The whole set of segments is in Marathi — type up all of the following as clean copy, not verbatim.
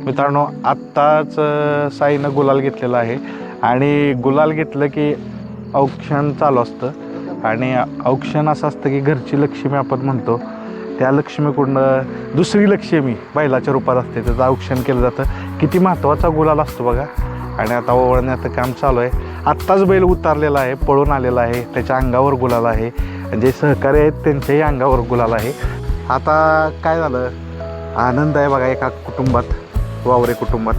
मित्रांनो आत्ताच साईनं गुलाल घेतलेला आहे आणि गुलाल घेतलं की औक्षण चालू असतं आणि औक्षण असं असतं की घरची लक्ष्मी आपण म्हणतो त्या लक्ष्मीकडून दुसरी लक्ष्मी बैलाच्या रूपात असते, त्याचं औक्षण केलं जातं. किती महत्त्वाचा गुलाल असतो बघा. आणि आता ओवळण्याचं काम चालू आहे. आत्ताच बैल उतारलेला आहे, पळून आलेला आहे, त्याच्या अंगावर गुलाल आहे, जे सहकारी आहेत त्यांच्याही अंगावर गुलाल आहे. आता काय झालं, आनंद आहे बघा एका कुटुंबात, वावरे कुटुंबात.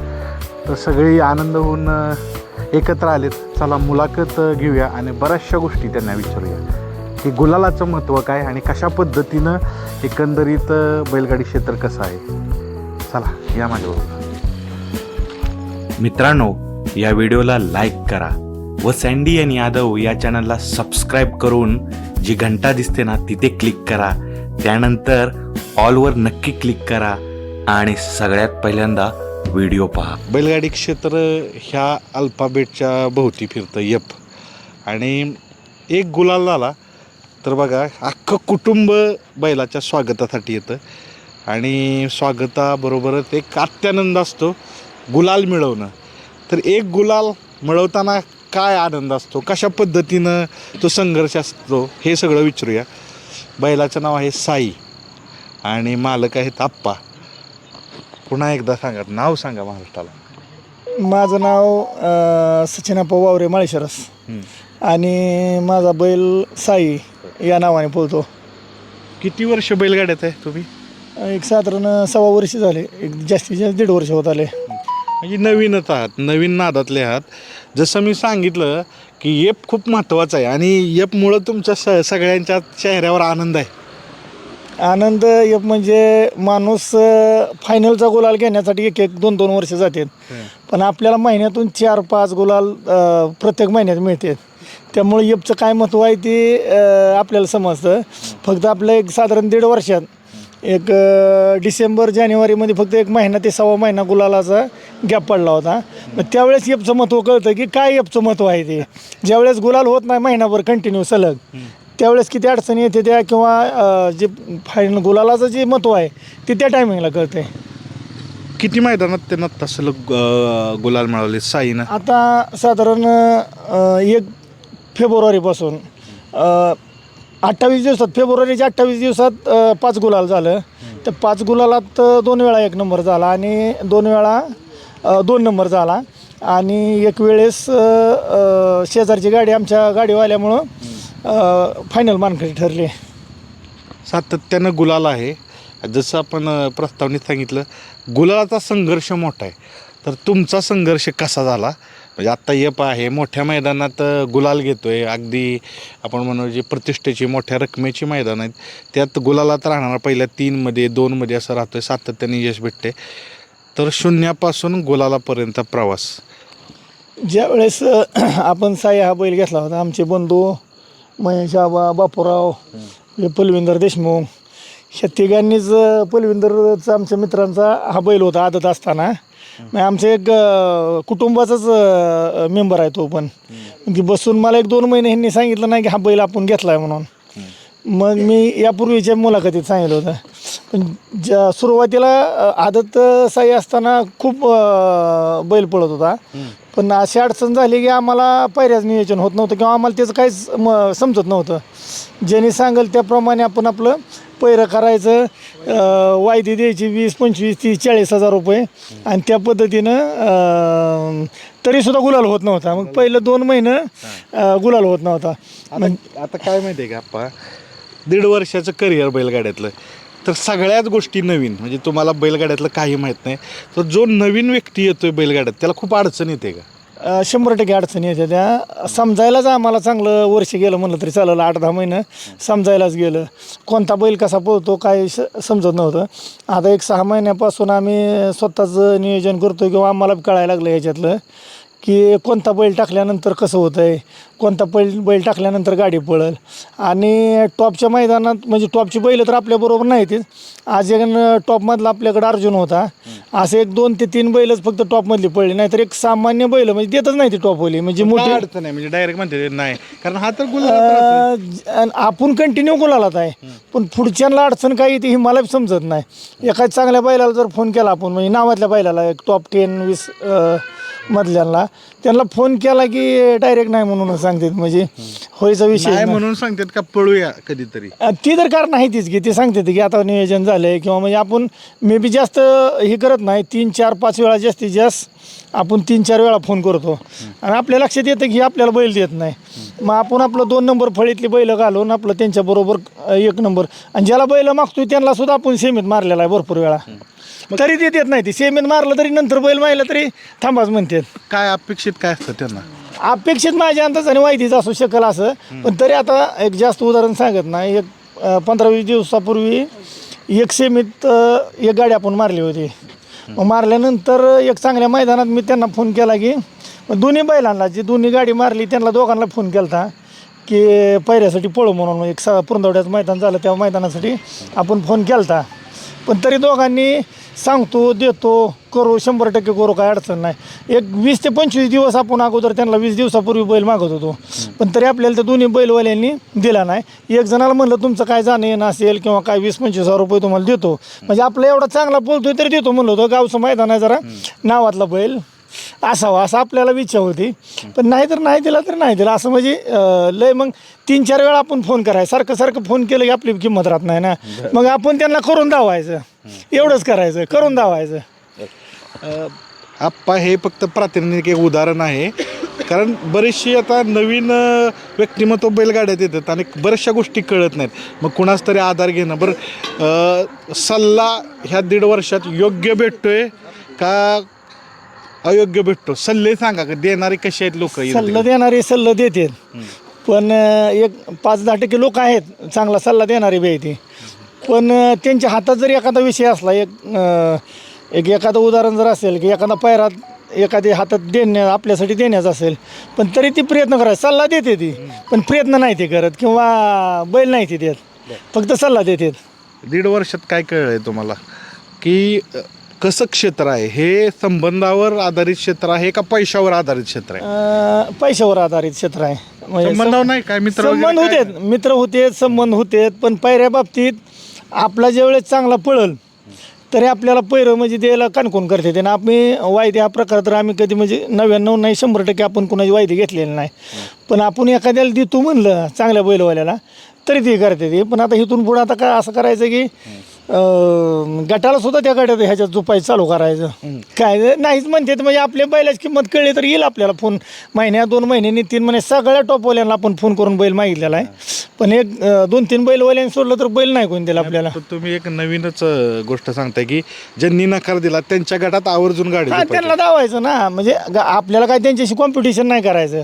तर सगळी आनंद होऊन एकत्र आलेत. चला मुलाखत घेऊया आणि बऱ्याचशा गोष्टी त्यांना विचारूया की गुलालाचं महत्त्व काय आणि कशा पद्धतीनं एकंदरीत बैलगाडी क्षेत्र कसं आहे. चला या माझ्याबरोबर. मित्रांनो, या व्हिडिओला लाईक करा व सँडी आणि यादव या चॅनलला सबस्क्राईब करून जी घंटा दिसते ना तिथे क्लिक करा. त्यानंतर ऑलवर नक्की क्लिक करा आणि सगळ्यात पहिल्यांदा व्हिडिओ पहा. बैलगाडी क्षेत्र ह्या अल्फाबेटच्या भोवती फिरतं यप. आणि एक गुलाल झाला तर बघा अख्खं कुटुंब बैलाच्या स्वागतासाठी येतं आणि स्वागताबरोबरच एक अत्यानंद असतो गुलाल मिळवणं. तर एक गुलाल मिळवताना काय आनंद असतो, कशा पद्धतीनं तो संघर्ष असतो, हे सगळं विचारूया. बैलाचं नाव आहे साई आणि मालक आहेत आप्पा. पुन्हा एकदा सांगा, नाव सांगा महाराष्ट्राला. माझं नाव सचिनप्पा वावरे माळेश्वरस आणि माझा बैल साई या नावाने पळतो. किती वर्ष बैलगाड्यात आहे तुम्ही? एक साधारण 6 वर्ष झाले, एक जास्तीत जास्त 1.5 वर्ष होत आले. म्हणजे नवीनच आहात, नवीन नादातले आहात. जसं मी सांगितलं की येप खूप महत्त्वाचं आहे आणि येपमुळं तुमच्या सगळ्यांच्या चेहऱ्यावर आनंद आहे. आनंद एक म्हणजे माणूस फायनलचा गुलाल घेण्यासाठी 1-2 वर्ष जातात, पण आपल्याला महिन्यातून 4-5 गुलाल प्रत्येक महिन्यात मिळतात. त्यामुळे येपचं काय महत्त्व आहे ते आपल्याला समजतं. फक्त आपलं एक साधारण 1.5 वर्षात एक डिसेंबर जानेवारीमध्ये फक्त 1 महिना ते 1.25 महिना गुलालाचा गॅप पडला होता. मग त्यावेळेस येपचं महत्त्व कळतं की काय येपचं महत्त्व आहे ते. ज्यावेळेस गुलाल होत नाही महिनाभर कंटिन्यू सलग, त्यावेळेस किती अडचणी येते त्या किंवा जे फायनल गुलालाचं जे महत्त्व आहे ते त्या टायमिंगला कळतं आहे. किती मैदानात त्यांना तसं गुलाल मिळवले साईनं? आता साधारण 1 फेब्रुवारीपासून 28 दिवसात, फेब्रुवारीच्या 28 दिवसात 5 गुलाल झालं. तर 5 गुलालात 2 वेळा 1 नंबर झाला आणि 2 वेळा 2 नंबर झाला आणि एक वेळेस शेजारची गाडी आमच्या गाडीवर आल्यामुळं फायनल मानकरी ठरले. सातत्यानं गुलाल आहे. जसं आपण प्रस्तावनेत सांगितलं गुलालाचा संघर्ष मोठा आहे. तर तुमचा संघर्ष कसा झाला? म्हणजे आत्ता येप आहे, मोठ्या मैदानात गुलाल घेतो आहे, अगदी आपण म्हणू जे प्रतिष्ठेची मोठ्या रकमेची मैदान आहेत त्यात गुलालात राहणारा पहिल्या 3मध्ये 2मध्ये असं राहतो आहे, सातत्याने यश भेटते. तर शून्यापासून गुलालापर्यंत प्रवास. ज्यावेळेस आपण साई हा बैल घेतला होता, आमचे बंधू महेश आबा, बापूराव, पलविंदर देशमुख ह्या तिघांनीच, पलविंदरचा आमच्या मित्रांचा हा बैल होता आदत असताना. मग आमचं एक कुटुंबाचाच मेंबर आहे तो पण. की बसून मला 1-2 महिने ह्यांनी सांगितलं नाही की हा बैल आपण घेतला आहे म्हणून. मग मी यापूर्वीच्या मुलाखतीत सांगितलं होतं. पण सुरुवातीला आदत साई असताना खूप बैल पळत होता, पण अशी अडचण झाली की आम्हाला पायऱ्याचं नियोजन होत नव्हतं किंवा आम्हाला त्याचं काहीच समजत नव्हतं. ज्यांनी सांगेल त्याप्रमाणे आपण आपलं पैरं करायचं, वायदी द्यायची 20, 25, 30, 40 हजार रुपये आणि त्या पद्धतीनं तरीसुद्धा गुलाल होत नव्हता. मग पहिलं 2 महिनं गुलाल होत नव्हता. आता काय माहिती आहे का आप्पा, 1.5 वर्षाचं करिअर बैलगाड्यातलं, तर सगळ्याच गोष्टी नवीन. म्हणजे तुम्हाला बैलगाड्यातलं काही माहीत नाही, तर जो नवीन व्यक्ती येतोय बैलगाड्यात त्याला खूप अडचण येते का? 100% अडचणी येते त्या. समजायलाच आम्हाला चांगलं वर्ष गेलं म्हणलं तरी चालेल, 8-10 महिनं समजायलाच गेलं. कोणता बैल कसा पळतो काय समजत नव्हतं. आता 1-6 महिन्यापासून आम्ही स्वतःचं नियोजन करतो किंवा आम्हाला कळायला लागलं ह्याच्यातलं की कोणता बैल टाकल्यानंतर कसं होतं आहे, कोणता बैल टाकल्यानंतर गाडी पळेल. आणि टॉपच्या मैदानात म्हणजे टॉपची बैलं तर आपल्याबरोबर नाही तीच. आज एक टॉपमधला आपल्याकडं अर्जुन होता असं 1 2 ते 3 बैलच फक्त टॉपमधली पडली, नाहीतर एक सामान्य बैल म्हणजे देतच नाही ती टॉपवाली, म्हणजे काय मोठी अडचण आहे म्हणजे डायरेक्ट म्हणते ते नाही, कारण हा तर गुलाल आणि आपण कंटिन्यू गुलालात आहे, पण पुढच्यांना अडचण काय येते ही मला बी समजत नाही. एखाद्या चांगल्या बैलाला जर फोन केला आपण, म्हणजे नावातल्या बैलाला एक टॉप 10 20 मधल्यांना, त्यांना फोन केला की डायरेक्ट नाही म्हणून सांगतात, म्हणजे होयचा विषय नाही नाही. म्हणून सांगतात का पळूया कधीतरी. ती तर कारण आहे तीच की, ती सांगते की आता नियोजन झालंय, किंवा म्हणजे आपण मे बी जास्त हे करत नाही, 3 4 5 वेळा जास्तीत जास्त आपण 3 4 वेळा फोन करतो, आणि आपल्या लक्षात येतं की आपल्याला बैल देत नाही, मग आपण आपलं 2 नंबर फळीतली बैल घालून आपलं त्यांच्याबरोबर 1 नंबर, आणि ज्याला बैल मागतोय त्यांना सुद्धा आपण सेमीत मारलेला आहे भरपूर वेळा, तरी ते देत नाही, ती सेमीत मारलं तरी नंतर बैल मारला तरी थांबाच म्हणतात. काय अपेक्षित काय असतं त्यांना? अपेक्षित माझ्या अंदाजाने वायदीच असू शकेल असं, पण तरी आता एक जास्त उदाहरण सांगत नाही, एक 15-20 दिवसापूर्वी एक सेमीत एक गाडी आपण मारली होती. मग मारल्यानंतर एक चांगल्या मैदानात मी त्यांना फोन केला की दोन्ही बैलांना, जी दोन्ही गाडी मारली त्यांना दोघांना फोन केला होता की पहिऱ्यासाठी पळू म्हणून, एक पुरंदवड्याचं मैदान झालं त्या मैदानासाठी आपण फोन केला होता, पण तरी दोघांनी सांगतो देतो करू 100% करू, काय अडचण नाही. एक 20 ते 25 दिवस आपण अगोदर त्यांना 20 दिवसापूर्वी बैल मागत होतो, पण तरी आपल्याला त्या दोन्ही बैलवाल्यांनी दिला नाही. एक जणाला म्हणलं तुमचं काय जाणं येणं असेल किंवा काय 20-25 हजार रुपये तुम्हाला देतो, म्हणजे आपला एवढा चांगला बोलतोय तरी देतो म्हणलं होतं, गावचं मैदान आहे जरा नावातला बैल असावा असं आपल्याला इच्छा होती, पण नाही तर नाही दिला तर नाही दिला असं, म्हणजे लय मग 3 4 वेळा आपण फोन करायचं, सारखं फोन केलं की आपली किंमत राहत नाही ना, मग आपण त्यांना करून दावायचं, एवढंच करायचं, करून दावायचं. आप्पा हे फक्त प्रातिनिधिक एक उदाहरण आहे, कारण बरेचशी आता नवीन व्यक्तिमत्व बैलगाड्यात येतात आणि बऱ्याचशा गोष्टी कळत नाहीत, मग कुणाच तरी आधार घेणं. बरं सल्ला ह्या 1.5 वर्षात योग्य भेटतोय का अयोग्य भेटतो? सल्ले सांगा, का देणारे कसे आहेत लोक? सल्ला देणारे सल्ला देतात, पण एक 5-10% लोक आहेत चांगला सल्ला देणारे बी आहेत, पण त्यांच्या हातात जर एखादा विषय असला, एक एखादं उदाहरण जर असेल की एखादा पैरात एखादी हातात आपल्यासाठी देण्याचं असेल, पण तरी ती प्रयत्न करायचा, सल्ला देते ती, पण प्रयत्न नाही ते करत किंवा बैल नाही ते देत, फक्त सल्ला देतात. 1.5 वर्षात काय कळलंय तुम्हाला की कसं क्षेत्र आहे हे? संबंधावर आधारित क्षेत्र आहे का पैशावर आधारित क्षेत्र आहे? पैशावर आधारित क्षेत्र आहे, म्हणजे संबंधावर नाही काय? मित्र संबंध वगैरे होते, मित्र होते, संबंध होते, पण पैऱ्या बाबतीत आपला ज्यावेळेस चांगला पळल तरी आपल्याला पैरं म्हणजे द्यायला कानकोन करते ते ना. आम्ही वायदे हा प्रकार तर आम्ही कधी म्हणजे 99 नाही 100% आपण कोणाची वायदे घेतलेली नाही, पण आपण एखाद्याला देतो म्हणलं चांगल्या बैलवाल्याला तरी ते करते ते. पण आता इथून पुढं आता काय असं करायचं की गटाला सुद्धा त्या गाड्यात ह्याच्यात झोपायचं चालू करायचं, काय नाहीच म्हणते म्हणजे आपल्या बैलाची किंमत कळली तर येईल आपल्याला फोन, 2 महिन्यांनी 3 महिने सगळ्या टॉपवाल्यांना आपण फोन करून बैल मागितलेला आहे, पण एक 2-3 बैलवाल्यांनी सोडलं तर बैल नाही कोण दिला आपल्याला. तुम्ही एक नवीनच गोष्ट सांगताय की ज्यांनी नकार दिला त्यांच्या गटात आवर्जून गाडी हां, त्यांना दावायचं ना, म्हणजे आपल्याला काय त्यांच्याशी कॉम्पिटिशन नाही करायचं,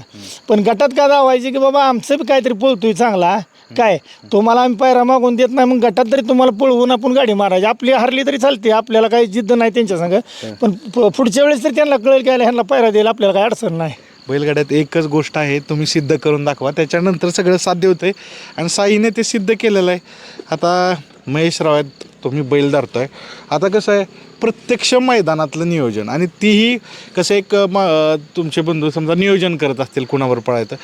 पण गटात का दावायचं की बाबा आमचं बी काहीतरी पळतोय चांगला, काय तुम्हाला आम्ही पायरा मागून देत नाही, मग गटात तरी तुम्हाला पळवून आपण गाडी मारायची, आपली हरली तरी चालते, आपल्याला काही जिद्द नाही त्यांच्या संग, पण पुढच्या वेळेस तरी त्यांना कळेल की ह्यांना पायरा द्यायला आपल्याला काही अडचण नाही. बैलगाड्यात एकच गोष्ट आहे, तुम्ही सिद्ध करून दाखवा, त्याच्यानंतर सगळं साध्य होतंय, आणि साईने ते सिद्ध केलेलं आहे. आता महेश राव आहेत, तुम्ही बैल धरतोय, आता कसं आहे प्रत्यक्ष मैदानातलं नियोजन, आणि तीही कसं एक तुमचे बंधू समजा नियोजन करत असतील कुणावर पळायचं,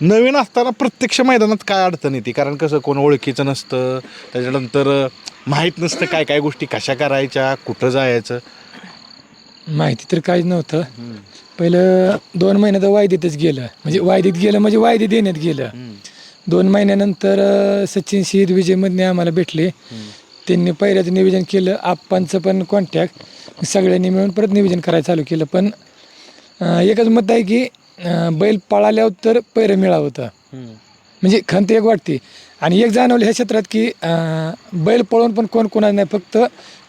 नवीन असताना प्रत्यक्ष मैदानात काय अडचण येते? कारण कसं कोण ओळखीचं नसतं, त्याच्यानंतर माहीत नसतं काय काय गोष्टी कशा करायच्या, कुठं जायचं. माहिती तर काहीच नव्हतं. पहिलं 2 महिन्यात वायदेतच गेलं, म्हणजे वायदे देण्यात गेलं. 2 महिन्यानंतर सचिन शीद विजय मधने आम्हाला भेटले, त्यांनी पहिल्याचं नियोजन केलं, आप्पांचं पण कॉन्टॅक्ट, सगळ्यांनी मिळून परत नियोजन करायला चालू केलं. पण एकच मत आहे की बैल पळाल्यावर तर पैरं मिळावं होतं, म्हणजे खंत एक वाटते. आणि एक जाणवलं ह्या क्षेत्रात की बैल पळून पण कोण कोणाला नाही, फक्त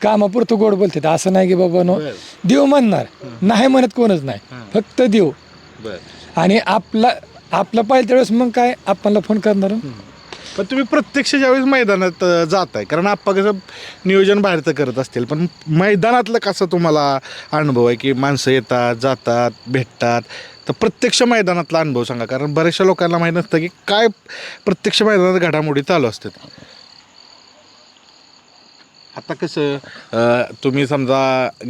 कामापुरतं गोड बोलतात, असं नाही की बाबा नो देव म्हणणार नाही, म्हणत कोणच नाही, फक्त देव. आणि आपला पाहिजे त्यावेळेस मग काय आपल्याला फोन करणार. पण तुम्ही प्रत्यक्ष ज्यावेळेस मैदानात जाताय, कारण आप्पा कसं नियोजन बाहेरचं करत असतील, पण मैदानातलं कसं तुम्हाला अनुभव आहे की माणसं येतात जातात भेटतात, तर प्रत्यक्ष मैदानातला अनुभव सांगा, कारण बऱ्याचशा लोकांना माहीत नसतं की काय प्रत्यक्ष मैदानात घडामोडी चालू असतात. आता कसं तुम्ही समजा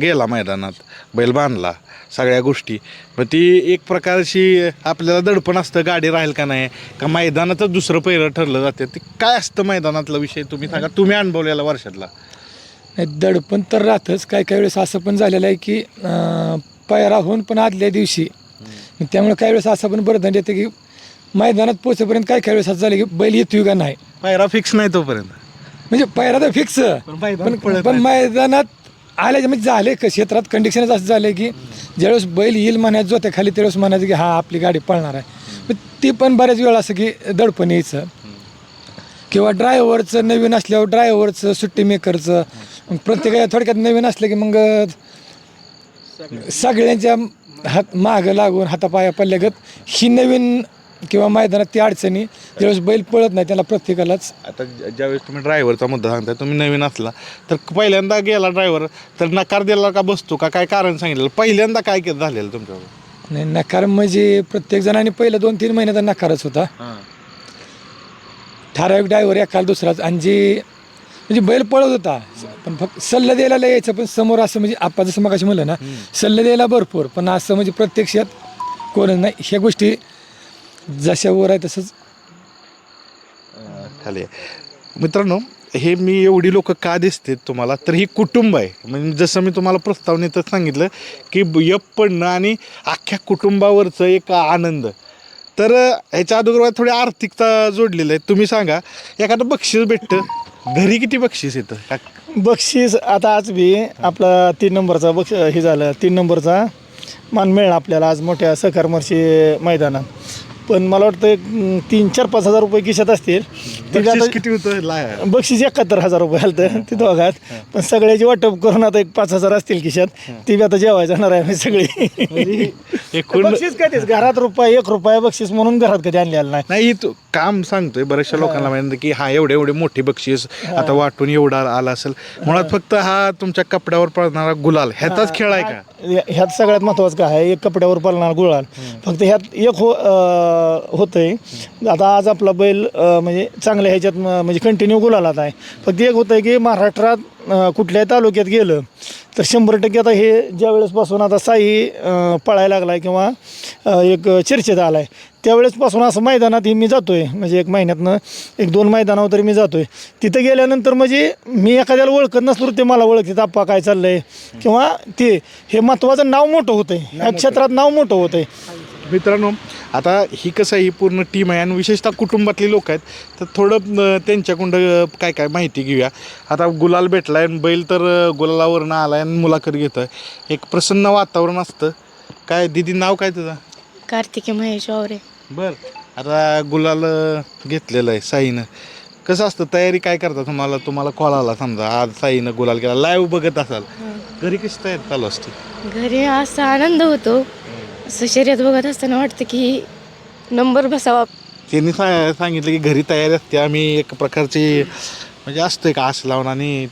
गेला मैदानात, बैल बांधला, सगळ्या गोष्टी, मग ती एक प्रकारची आपल्याला दडपण असतं, गाडी राहील का नाही, का मैदानातच दुसरं पहिलं ठरलं जाते. ते काय असतं मैदानातला विषय तुम्ही सांगा, तुम्ही अनुभवलेला वर्षातला. नाही, दडपण तर राहतंच. काही काही वेळेस असं पण झालेलं आहे की पायरा होऊन पण आदल्या दिवशी, त्यामुळे काही वेळेस असं पण बरं येते की मैदानात पोहोचेपर्यंत काही काही वेळेस असं झालं की बैल येतोय का नाही, पायरा फिक्स नाही तोपर्यंत. म्हणजे पायरा तर फिक्स, पण मैदानात आले म्हणजे झाले क्षेत्रात कंडिशनच असं झालं की ज्यावेळेस बैल येईल म्हणायचं जोत्या खाली त्यावेळेस म्हणायचं की हा आपली गाडी पळणार आहे. पण ती पण बऱ्याच वेळ असं की दडपण यायचं, किंवा ड्रायव्हरचं नवीन असल्यावर ड्रायव्हरचं, सुट्टी मेकरचं, प्रत्येकाला थोडक्यात नवीन असलं की मग सगळ्यांच्या हात मागं लागून हातापाया पडल्यागत ही नवीन किंवा मैदानात ती अडचणी ज्यावेळेस बैल पळत नाही त्याला प्रत्येकालाच. आता ज्यावेळेस तुम्ही ड्रायव्हरचा मुद्दा सांगताय, तुम्ही नवीन असला तर पहिल्यांदा गेला ड्रायव्हर तर नकार दिला का बसतो का, काय कारण सांगितलं, पहिल्यांदा काय झालेलं तुमच्यावर? नाही, नकार म्हणजे प्रत्येक जणांनी पहिलं 2-3 महिन्याचा नकारच होता. ठराविक ड्रायव्हर एकाला दुसराच, आणि जे म्हणजे बैल पळत होता पण फक्त सल्ला द्यायला यायचं, पण समोर असं म्हणजे आपण जसं मगाशी म्हणलं ना, सल्ला द्यायला भरपूर, पण असं म्हणजे प्रत्यक्षात कोणच नाही. ह्या गोष्टी जशावर आहे तसंच खाली आहे. मित्रांनो, हे मी एवढी लोक का दिसते तुम्हाला, तर ही कुटुंब आहे. म्हणजे जसं मी तुम्हाला प्रस्तावनेतच सांगितलं की यप पडणं आणि अख्ख्या कुटुंबावरचं एक आनंद. तर ह्याच्या अगोदर थोडी आर्थिकता जोडलेली आहे. तुम्ही सांगा, एखादं बक्षीस भेटतं, घरी किती बक्षीस येतं? बक्षीस आता आज बी आपला 3 नंबरचा हे झालं, 3 नंबरचा मान मिळाला आपल्याला आज मोठ्या सहकारमर्शी मैदानात. पण मला वाटतं 3-4-5 हजार रुपये खिशात असतील. बक्षीस किती होतं? बक्षीस 71,000 रुपये आलं ते दोघात. पण सगळ्याची वाटप करून आता एक 5,000 असतील खिशात, ती बी आता जेवायला जाणार आहे सगळी. बक्षीस कधीच घरात ₹1 बक्षीस म्हणून घरात कधी आणलेलं नाही. नाही, तू काम सांगतोय बऱ्याचशा लोकांना माहिती की हा एवढे मोठी बक्षीस आता वाटून एवढा आला असेल. मुळात फक्त हा तुमच्या कपड्यावर पडणारा गुलाल ह्याचाच खेळ आहे का? ह्यात सगळ्यात महत्त्वाचं काय आहे, एक कपड्यावर पळणार गुलाल. फक्त ह्यात एक होतंय, आता आज आपला बैल म्हणजे चांगल्या ह्याच्यात म्हणजे कंटिन्यू गुलालात आहे. फक्त एक होतं आहे की महाराष्ट्रात कुठल्याही तालुक्यात गेलं तर 100% आता हे ज्या वेळेसपासून आता साई पळायला लागला आहे किंवा एक चर्चेत आला आहे, त्यावेळेसपासून असं मैदानात मी जातो आहे. म्हणजे एक महिन्यातनं 1-2 मैदानावर तरी मी जातो आहे. तिथं गेल्यानंतर म्हणजे मी एखाद्याला ओळखत नसलो ते मला ओळखतात, आप्पा काय चाललं आहे, किंवा ते हे महत्त्वाचं नाव मोठं होतं आहे, ह्या क्षेत्रात नाव मोठं होतं आहे. मित्रांनो, आता ही कसं आहे, ही पूर्ण टीम आहे आणि विशेषतः कुटुंबातली लोक आहेत. तर थोडं त्यांच्याकडून काय काय माहिती घेऊया. आता गुलाल भेटला आहे, बैल तर गुलालावरनं आला आहे आणि मुलाखत घेतं आहे. एक प्रसन्न वातावरण असतं. काय दिदी, नाव काय तुझं? कार्तिकी महेश वावरे. बरं, आता गुलाल घेतलेलं आहे साईनं. कसं असतं, तयारी काय करता? तुम्हाला कॉल आला समजा आज साईनं गुलाल केला, लाईव्ह बघत असाल, घरी कशी तयारी चालू असते? घरी असा आनंद होतो, असं शर्यत बघत असताना वाटतं की नंबर बसावा. त्यांनी सांगितलं की घरी तयारी असते, आम्ही एक प्रकारची म्हणजे असतो एक आस लावून, आणि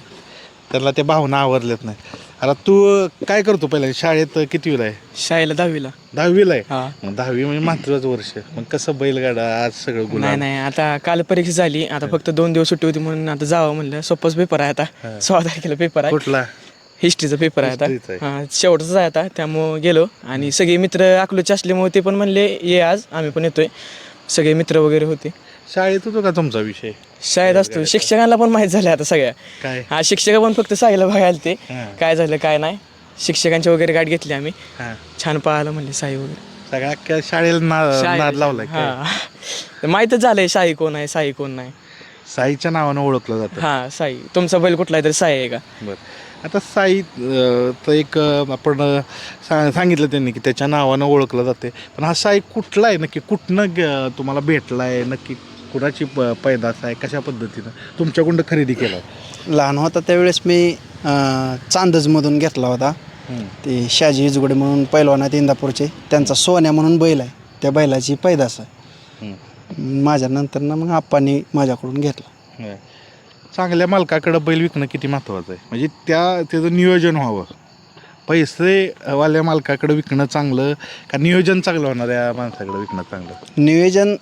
त्याला त्या भावना आवरल्यात नाही. आता तू काय करतो पहिल्या शाळेत? कितवीला आहे? शाळेला 10वीला. 10वीला आहे. हा. मग 10वी म्हणजे महत्वाचं वर्ष. मग कसं बैलगाडा आज सगळं नाही गुलाल? नाही, आता काल परीक्षा झाली, आता फक्त 2 दिवस सुट्टी होती म्हणून आता जावं म्हणलं. सोपाच पेपर आहे आता, 16 तारखेला पेपर आहे, कुठला? हिस्ट्रीचा पेपर आहे हिस्ट्रीचा आता. हां, शेवटचाच आहे आता, त्यामुळं गेलो. आणि सगळे मित्र अकलूजचे असल्यामुळे ते पण म्हणले ये आज, आम्ही पण येतोय. सगळे मित्र वगैरे होते. शाळेत होतो का तुमचा विषय? शाळेत असतो, शिक्षकांना पण माहीत झालं आता सगळ्या. काय? हा, शिक्षक पण फक्त साईला बघायला ते हां. काय झालं काय नाही. शिक्षकांची वगैरे गाठ घेतली आम्ही, हां. छान पाहायला म्हणले साई वगैरे. सगळ्या अख्ख्या शाळेला नाद लावलाय काय? हां, माहीतच झालंय साई कोण आहे, साई कोण नाही. साईच्या नावानं ओळखलं जातं. हां, साई. तुमचा बैल कुठला आहे तर साई आहे का? बरं, आता साई तर एक आपण सांगितलं त्यांनी की त्याच्या नावानं ओळखलं जाते. पण हा साई कुठला आहे नक्की? कुठनं तुम्हाला भेटला आहे नक्की? कुणाची पैदास आहे? कशा पद्धतीनं तुमच्याकडून खरेदी केला? लहान होता त्यावेळेस मी चांदजमधून घेतला होता. ते शाजी इजगुडे म्हणून पैलवान आहेत इंदापूरचे, त्यांचा सोन्या म्हणून बैल आहे, त्या बैलाची पैदास आहे. माझ्या नंतर मग आप्पांनी माझ्याकडून घेतला. चांगल्या मालकाकडं बैल विकणं किती महत्त्वाचं आहे. म्हणजे त्याचं नियोजन व्हावं. पैसे वाल्या मालकाकडं विकणं चांगलं का नियोजन चांगलं होणार या माणसाकडं विकणं चांगलं? नियोजन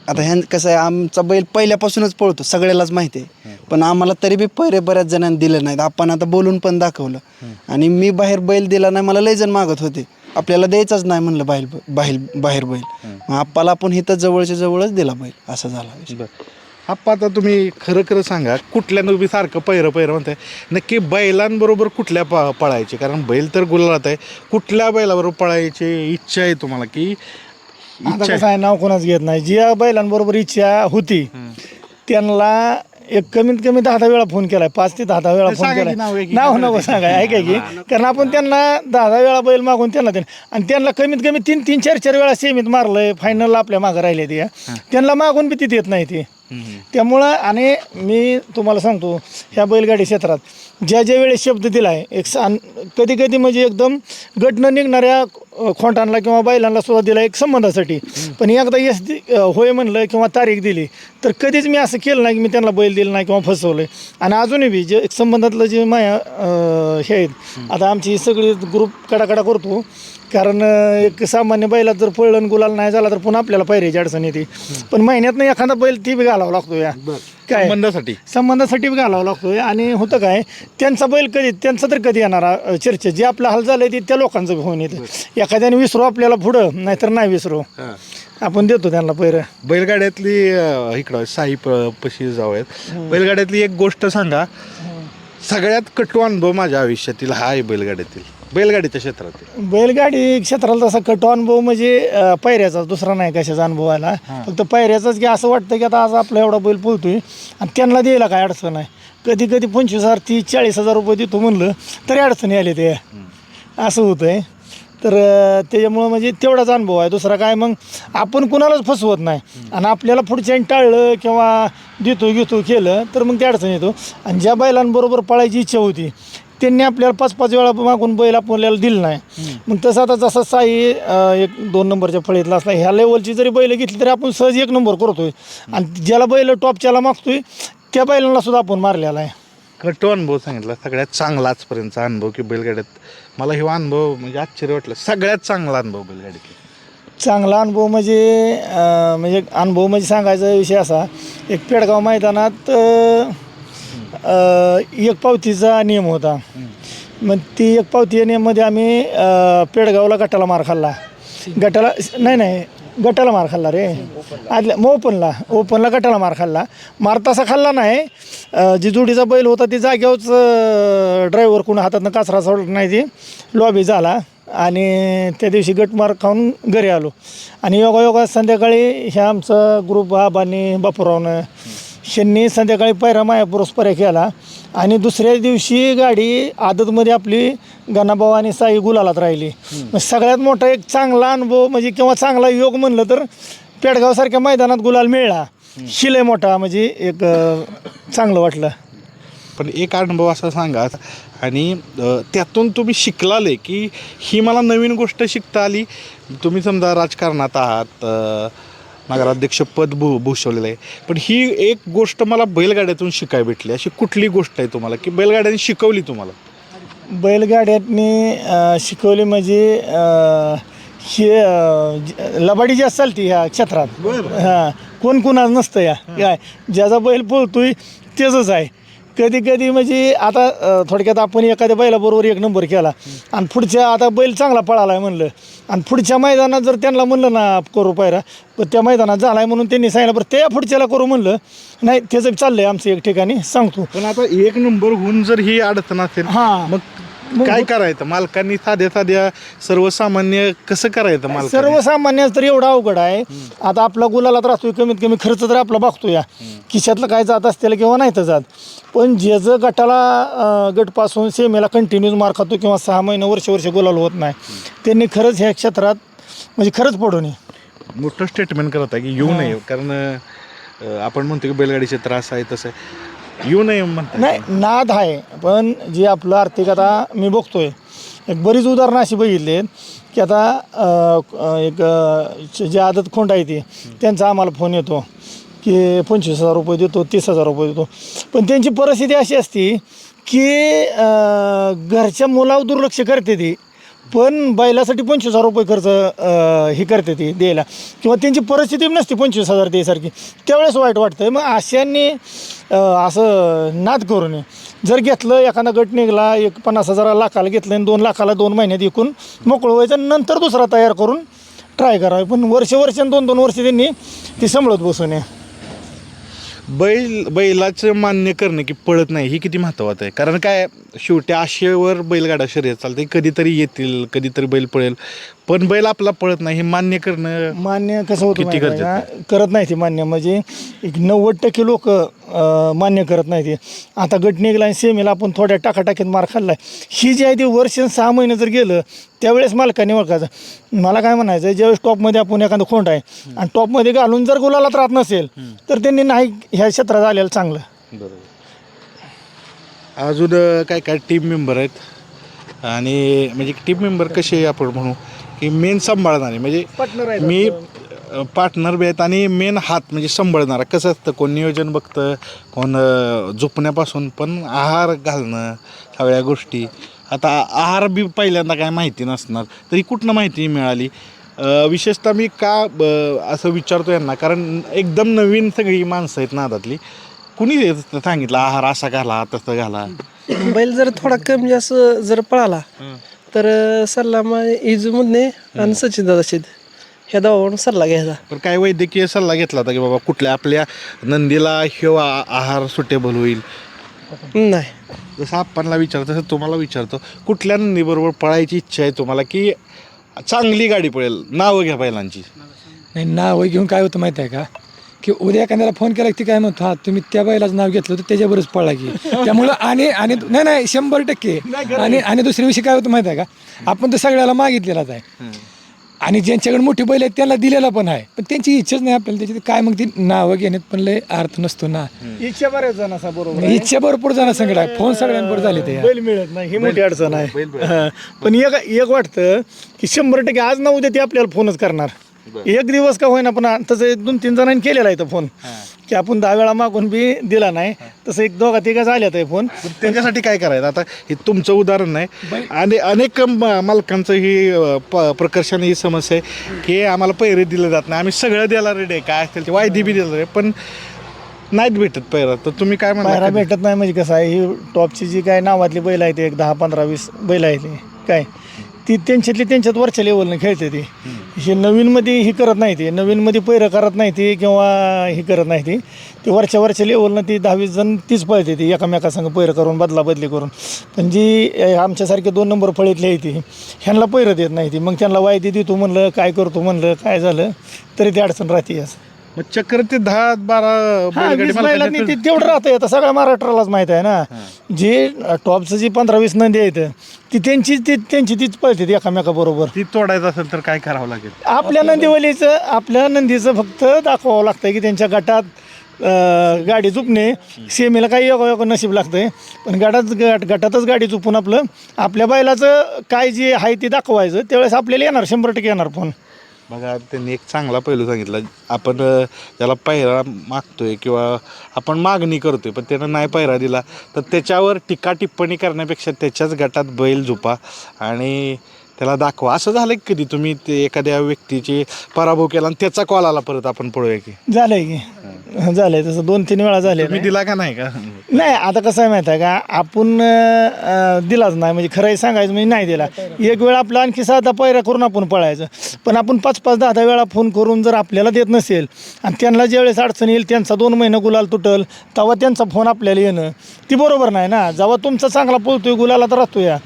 आता ह्या कसं आहे, आमचा बैल पहिल्यापासूनच पळतो, सगळ्यालाच माहिती आहे. पण आम्हाला तरी बी पैरे बऱ्याच जणांनी दिले नाहीत. आपण आता बोलून पण दाखवलं आणि मी बाहेर बैल दिला नाही, मला लय जण मागत होते आपल्याला द्यायचाच नाही म्हणलं बाहेर बैल. मग आप्पाला आपण इथं जवळच्या जवळच दिला बैल, असं झाला विषय. आप्पा आता तुम्ही खरं सांगा, कुठल्या तुम्ही सारखं पैरं म्हणताय, नक्की बैलांबरोबर कुठल्या पळायचे? कारण बैल तर गुलालात आहे, कुठल्या बैलाबरोबर पळायची इच्छा आहे तुम्हाला? की आता कसं आहे, नाव कोणाच घेत नाही. ज्या बैलांबरोबर इच्छा होती त्यांना एक कमीत कमी 10 वेळा फोन केलाय, 5 ते 10 वेळा फोन सांगा की केलाय. नाव आहे की नाव नको सांगा, ऐका की, कारण आपण त्यांना 10 वेळा बैल मागून त्यांना आणि त्यांना कमीत कमी 3-3, 4-4 वेळा सेमीत मारलंय, फायनलला आपल्या मागं राहिले ते. त्यांना मागून बी तिथे येत नाही ते. त्यामुळं आणि मी तुम्हाला सांगतो, ह्या बैलगाडी क्षेत्रात ज्या वेळेस शब्द दिलाय, कधी कधी म्हणजे एकदम गट न निघणाऱ्या खोंटांना किंवा बैलांना सुद्धा दिला एक संबंधासाठी. पण एकदा होय म्हणलं किंवा तारीख दिली तर कधीच मी असं केलं नाही की मी त्यांना बैल दिलं नाही किंवा फसवलंय. आणि अजूनही बी जे एक संबंधातलं जे माया हे आहेत, आता आमची सगळी ग्रुप कडाकडा करतो, कारण एक सामान्य बैलात जर पळण गुलाल नाही झाला तर पुन्हा आपल्याला पायऱ्याची अडचण येते. पण महिन्यातनं एखादा बैल ती बी घालावा लागतो या काय संबंधासाठी बी घालावा लागतोय. आणि होतं काय, त्यांचा बैल त्यांचा तर कधी येणार चर्चा, जे आपलं हाल झालंय ते त्या लोकांचं होऊन येतं. एखाद्याने विसरू आपल्याला पुढं, नाहीतर नाही विसरू, आपण देतो त्यांना पैर. बैलगाड्यातली इकडं साई पशी जाऊयात. बैलगाड्यातली एक गोष्ट सांगा, सगळ्यात कटू अनुभव माझ्या आयुष्यातील हा आहे बैलगाडीच्या क्षेत्रातील. बैलगाडी क्षेत्राला तसा कटू अनुभव म्हणजे पायऱ्याचा, दुसरा नाही कशाचा अनुभव आला. फक्त पायऱ्याचाच की असं वाटतं की आता आज आपला एवढा बैल पळतोय आणि त्यांना द्यायला काय अडचण आहे. कधी 25,000, 30,000, 40,000 रुपये देतो म्हणलं तरी अडचणी आले ते, असं होतं आहे. तर त्याच्यामुळं म्हणजे तेवढाच अनुभव आहे, दुसरा काय. मग आपण कुणालाच फसवत नाही आणि आपल्याला पुढच्याने टाळलं किंवा घेतो केलं तर मग ते अडचण येतो. आणि ज्या बैलांबरोबर पळायची इच्छा होती त्यांनी आपल्याला 5-5 वेळा मागून बैल आपल्याला दिलं नाही. मग तसं आता जसं साई 1-2 नंबरच्या फळीतला असला, ह्या लेवलची जरी बैल घेतली तरी आपण सहज 1 नंबर करतोय. आणि ज्याला बैल टॉपच्याला मागतोय त्या बैलांना सुद्धा आपण मारलेला आहे. कटू अनुभव सांगितला, सगळ्यात चांगला आजपर्यंतचा अनुभव की बैलगाड्यात मला हे अनुभव म्हणजे आश्चर्य वाटलं, सगळ्यात चांगला अनुभव बैलगाडीतला. चांगला अनुभव म्हणजे अनुभव म्हणजे सांगायचा विषय असा, एक पेडगाव मैदानात एक पावतीचा नियम होता. मग ती एक पावती या नियममध्ये आम्ही पेडगावला गटाला मार खाल्ला. गटाला मार खाल्ला रे, आदल्या ओपनला गटाला मार खाल्ला. मार तसा खाल्ला नाही, जी जोडीचा बैल होता ती जाग्यावरच ड्रायव्हर कोणी हातातनं काचरा सोडला नाही, ती लॉबी झाला. आणि त्या दिवशी गटमार खाऊन घरी आलो. आणि योगा संध्याकाळी ह्या आमचा ग्रुप आबांनी बापूरावनं ह्यांनी संध्याकाळी पायरा मायापुरस्पर्या केला. आणि दुसऱ्या दिवशी गाडी आदतमध्ये आपली गणाभाऊ आणि साई गुलालात राहिली. मग सगळ्यात मोठा एक चांगला अनुभव म्हणजे किंवा चांगला योग म्हणलं तर पेडगावसारख्या मैदानात गुलाल मिळाला, शिलय मोठा म्हणजे एक चांगलं वाटलं. पण एक अनुभव असा सांगा आणि त्यातून तुम्ही शिकलाले की ही मला नवीन गोष्ट शिकता आली. तुम्ही समजा राजकारणात आहात, नगराध्यक्षपद भूषवलेलं आहे, पण ही एक गोष्ट मला बैलगाड्यातून शिकायला भेटली. अशी कुठली गोष्ट आहे तुम्हाला की बैलगाड्याने शिकवली तुम्हाला? बैलगाड्याने शिकवली म्हणजे हे लबाडी जास्त चालते ह्या क्षेत्रात. हां, कोण कुणाच नसतं या काय, ज्याचा बैल पळतोय त्याचंच आहे. कधी म्हणजे आता थोडक्यात आपण एखाद्या बैलाबरोबर 1 नंबर केला आणि पुढच्या आता बैल चांगला पळाला आहे म्हणलं आणि पुढच्या मैदानात जर त्यांना म्हणलं ना करू पायरा, पण त्या मैदानात झाला आहे म्हणून त्यांनी सांगितलं बरं त्या पुढच्याला करू म्हणलं नाही, त्याचं चाललं आहे आमचं एक ठिकाणी सांगतो. पण आता 1 नंबर होऊन जर ही अडचण असेल मग काय करायचं मालकांनी? साध्या सर्वसामान्य कसं करायचं मालक? सर्वसामान्य तर एवढा अवघड आहे. आता आपला गुलालात राहतोय, कमीत कमी खर्च तर आपला बघतोय, खिशातलं काय जात असतील किंवा नाही तर जात. पण ज्याचं गटाला गटपासून सेमेला कंटिन्यूज मार खातो किंवा 6 महिने वर्ष गुलाल होत नाही, त्यांनी खरंच ह्या क्षेत्रात म्हणजे खरंच पडू नये. मोठं स्टेटमेंट करत आहे की येऊ नये, कारण आपण म्हणतो की बैलगाडी क्षेत्र असं आहे तसं आहे, येऊ नये म्हणतात. नाही, नाद आहे. पण जे आपलं आर्थिक आता मी बघतोय एक बरीच उदाहरणं अशी बघितली आहेत की आता एक जे आदत खोंड आहे ती त्यांचा आम्हाला फोन येतो की 25,000 रुपये देतो, 30,000 रुपये देतो. पण त्यांची परिस्थिती अशी असती की घरच्या मुलावर दुर्लक्ष करते ती, पण बैलासाठी 25,000 रुपये खर्च हे करते ती द्यायला, किंवा त्यांची परिस्थिती नसते 25,000 द्यायसारखी, त्यावेळेस वाईट वाटतं. मग अशांनी असं नाद करू नये. जर घेतलं एखादा गट निघाला 50,000 लाखाला घेतलं आणि 2 लाखाला 2 महिन्यात विकून मोकळं व्हायचं, नंतर दुसरा तयार करून ट्राय करावे. पण वर्ष आणि 2 वर्ष त्यांनी ती सांभाळत बसू नये. बैलाचं मान्य करणं की पळत नाही ही किती महत्त्वाचं आहे. कारण काय शेवटी आशेवर बैलगाडा शर्यत चालते, कधीतरी येतील, कधीतरी बैल पळेल, पण बैल आपला पळत नाही हे मान्य करणं मान्य कसं होतं किती माहिती आहे का? करत नाही ते मान्य, म्हणजे 90% लोक मान्य करत नाही ते. आता गट निघाला आणि सेमीला आपण थोड्या टाकाटाकीत मार खाल्लाय, ही जी आहे ती वर्ष 6 महिने जर गेलं त्यावेळेस मालकाने ओळखायचं. मला काय म्हणायचं, ज्यावेळेस टॉपमध्ये आपण एखादं खोंड आहे आणि टॉपमध्ये घालून जर गुलालात राहत नसेल तर त्यांनी नाही ह्या क्षेत्रात आलेलं चांगलं. अजून काय काय टीम मेंबर आहेत, आणि म्हणजे टीम मेंबर कसे आपण म्हणू की मेन सांभाळणारे, म्हणजे पार्टनर आहेत मी पार्टनर बी आहेत आणि मेन हात म्हणजे सांभाळणारा. कसं असतं, कोण नियोजन बघतं, कोण झोपण्यापासून पण आहार घालणं, सगळ्या गोष्टी. आता आहार बी पहिल्यांदा काय माहिती नसणार, तरी कुठनं माहिती मिळाली. विशेषतः मी का असं विचारतो यांना, कारण एकदम नवीन सगळी माणसं आहेत नादातली. कुणी सांगितलं आहार असा घाला तसं घाला? बैल जर थोडा कमी जास्त जर पळाला तर सल्ला मग इजूमधने आणि सचिन दादा शेत ह्या दोघांकडून सल्ला घ्यायचा. पण काय वैद्यकीय सल्ला घेतला होता की बाबा कुठल्या आपल्या नंदीला ह्यो आहार सुटेबल होईल? नाही, जसं आपणला विचारतो तसं तुम्हाला विचारतो, कुठल्या नंदीबरोबर पळायची इच्छा आहे तुम्हाला की चांगली गाडी पळेल? नावं घ्या बैलांची. नाही, नाव घेऊन काय होतं माहिती आहे का, की उद्या एखाद्याला फोन केला की काय म्हणतो, हा तुम्ही त्या बैलाचं नाव घेतलं तर त्याच्याबरोबरच पळला की. त्यामुळं आणि नाही 100% आणि दुसऱ्या विषयी काय होतं माहिती आहे का, आपण तर सगळ्याला मागितलेलाच आहे आणि ज्यांच्याकडे मोठी बैल आहेत त्यांना दिलेला पण आहे, पण त्यांची इच्छाच नाही आपल्याला त्याच्यात काय, मग ती नावं घेण्यात पण लय अर्थ नसतो ना. इच्छा बऱ्याच जण असा बरोबर आहे. इच्छा भरपूर जण संकट आहे, फोन सगळ्यांवर झाले ते. बैल मिळत नाही ही मोठी अडचण आहे. हां. पण एक वाटतं की 100% आज ना उद्या ते आपल्याला फोनच करणार. एक दिवस का होईना, पण तसं 2-3 जणांनी केलेला आहे तो फोन, की आपण 10 वेळा मागून बी दिला नाही, तसं 1-2 झाल्यात आहे फोन. त्यांच्यासाठी काय करायचं आता, हे तुमचं उदाहरण नाही आणि अनेक मालकांचं ही प्रकर्षाने ही समस्या आहे की आम्हाला पैरे दिले जात नाही, आम्ही सगळं द्यायला रेडी आहे, काय असेल ते वायदी बी दिलं रे, पण नाहीत भेटत पैरा. तर तुम्ही काय पायरा म्हणा? भेटत नाही म्हणजे कसं आहे, ही टॉपची जी काय नावातली बैल आहेत, एक 10-15-20 बैल आहेत काय, ती त्यांच्यात वरच्या लेवलनं खेळते ती. हे नवीनमध्ये ही करत नाही, ती नवीनमध्ये पैरं करत नाही ती, किंवा ही करत नाही ती वरच्या लेवलनं ती 10-20 जण तीच पळते ती, एकामेकासंग पैरं करून बदली करून. पण जी आमच्यासारखे 2 नंबर फळीतली आहे ती, ह्यांना पैरं देत नाही ती. मग त्यांना वायदी देतो म्हणलं, काय करतो म्हणलं, काय झालं तरी ती अडचण राहते. असं मग चक्कर ते 10-12 ते तेवढं राहतं. आता सगळ्या महाराष्ट्रालाच माहित आहे ना, जे टॉपचं जी 15-20 नंदी आहेत ती त्यांची तीच पळते ती एकामेकाबरोबर. ती तोडायचं असेल तर काय करावं लागेल? आपल्या नंदीचं फक्त दाखवावं लागतं की त्यांच्या गटात गाडी चुकणे. सेमीला काही योगा नशीब लागतंय, पण गटातच गाडी चुकून आपल्या बैलाचं काय जे आहे ते दाखवायचं, त्यावेळेस आपल्याला येणार 100% येणार फोन. बघा, त्यांनी एक चांगला पैलू सांगितला. आपण ज्याला पायरा मागतोय किंवा आपण मागणी करतोय पण त्यानं नाही पायरा दिला तर त्याच्यावर टीका टिप्पणी करण्यापेक्षा त्याच्याच गटात बैल झोपा आणि त्याला दाखवा. असं झालं की कधी तुम्ही ते एखाद्या व्यक्तीची पराभव केला आणि त्याचा कॉल आला परत आपण पळूया की? झालंय तसं 2-3 वेळा झाले. मी दिला का नाही का? नाही, आता कसं आहे माहिती आहे का, आपण दिलाच नाही म्हणजे खरंही सांगायचं म्हणजे नाही दिला. एक वेळ आपला आणखी साधा पैरा करून आपण पळायचं, पण आपण 5-5, 10-10 वेळा फोन करून जर आपल्याला देत नसेल आणि त्यांना ज्यावेळेस अडचण येईल, त्यांचा 2 महिने गुलाल तुटल, तेव्हा त्यांचा फोन आपल्याला येणं ती बरोबर नाही ना. जेव्हा तुमचा चांगला पळतोय, गुलाला तर राहतो या,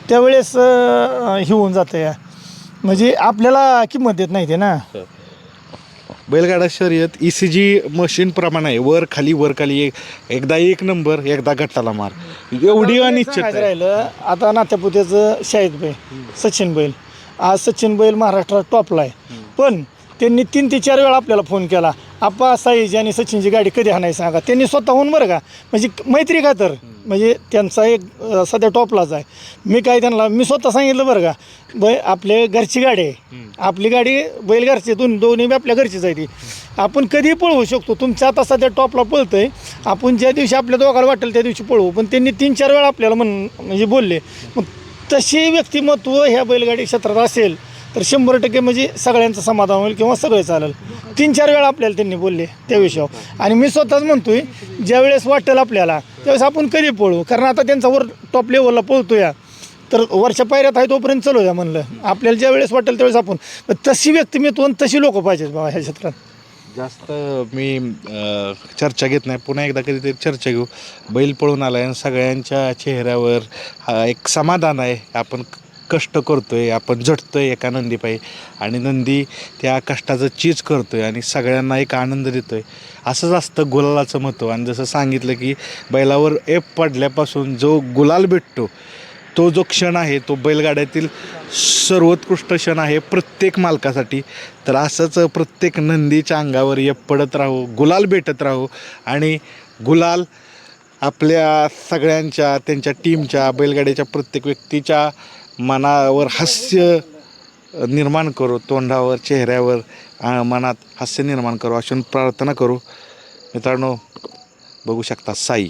त्यावेळेस हे होऊन जातं या, म्हणजे आपल्याला किंमत देत नाही ते ना. बैलगाडा शर्यत ECG मशीन प्रमाणे आहे, वर खाली एकदा 1 नंबर, एकदा गटाला मार, एवढी अनिश्चित आहे. राहिलं आता नात्यापुत्याचं शाहीद बैल सचिन बैल, आज सचिन बैल महाराष्ट्रात टॉपला आहे, पण त्यांनी 3 ते 4 वेळा आपल्याला फोन केला, आप्पा साईज आणि सचिनची गाडी कधी हाणाय सांगा. त्यांनी स्वतःहून बरं का, म्हणजे मैत्री का तर, म्हणजे त्यांचा एक सध्या टॉपलाच आहे. मी स्वतः सांगितलं बरं का, आपल्या घरची गाडी आहे, आपली गाडी बैल घरची, दोन्ही बी आपल्या घरचीच आहे ती, आपण कधीही पळवू शकतो. तुमच्या आता सध्या टॉपला पळतंय, आपण ज्या दिवशी आपल्या दोघाला वाटेल त्या दिवशी पळवू. पण त्यांनी 3-4 वेळा आपल्याला म्हणजे बोलले. मग तशी व्यक्तिमत्व ह्या बैलगाडी क्षेत्रात असेल तर 100% म्हणजे सगळ्यांचं समाधान होईल किंवा सगळं चालेल. 3-4 वेळा आपल्याला त्यांनी बोलले त्या विषयावर आणि मी स्वतःच म्हणतोय ज्यावेळेस वाटेल आपल्याला त्यावेळेस आपण कधी पळू, कारण आता त्यांचा वर टॉप लेवलला पळतो या, तर वरच्या पायऱ्यात आहे तोपर्यंत चालू द्या म्हणलं. आपल्याला ज्या वेळेस वाटेल त्यावेळेस आपण, तशी व्यक्तिमत्व आणि तशी लोक पाहिजेत बाबा ह्या क्षेत्रात. जास्त मी चर्चा घेत नाही, पुन्हा एकदा कधीतरी चर्चा घेऊ. बैल पळून आला आणि सगळ्यांच्या चेहऱ्यावर एक समाधान आहे. आपण कष्ट करतोय, आपण झटतोय एका नंदीपायी आणि नंदी त्या कष्टाचं चीज करतोय आणि सगळ्यांना एक आनंद देतोय. असंच असतं गुलालाचं महत्त्व. आणि जसं सांगितलं की बैलावर एप पडल्यापासून जो गुलाल भेटतो तो जो क्षण आहे तो बैलगाड्यातील सर्वोत्कृष्ट क्षण आहे प्रत्येक मालकासाठी. तर असंच प्रत्येक नंदीच्या अंगावर एप पडत राहू, गुलाल भेटत राहू आणि गुलाल आपल्या सगळ्यांच्या, त्यांच्या टीमच्या, बैलगाड्याच्या प्रत्येक व्यक्तीच्या मनावर हास्य निर्माण करू, तोंडावर, चेहऱ्यावर, मनात हास्य निर्माण करू अशी प्रार्थना करू. मित्रांनो, बघू शकता साई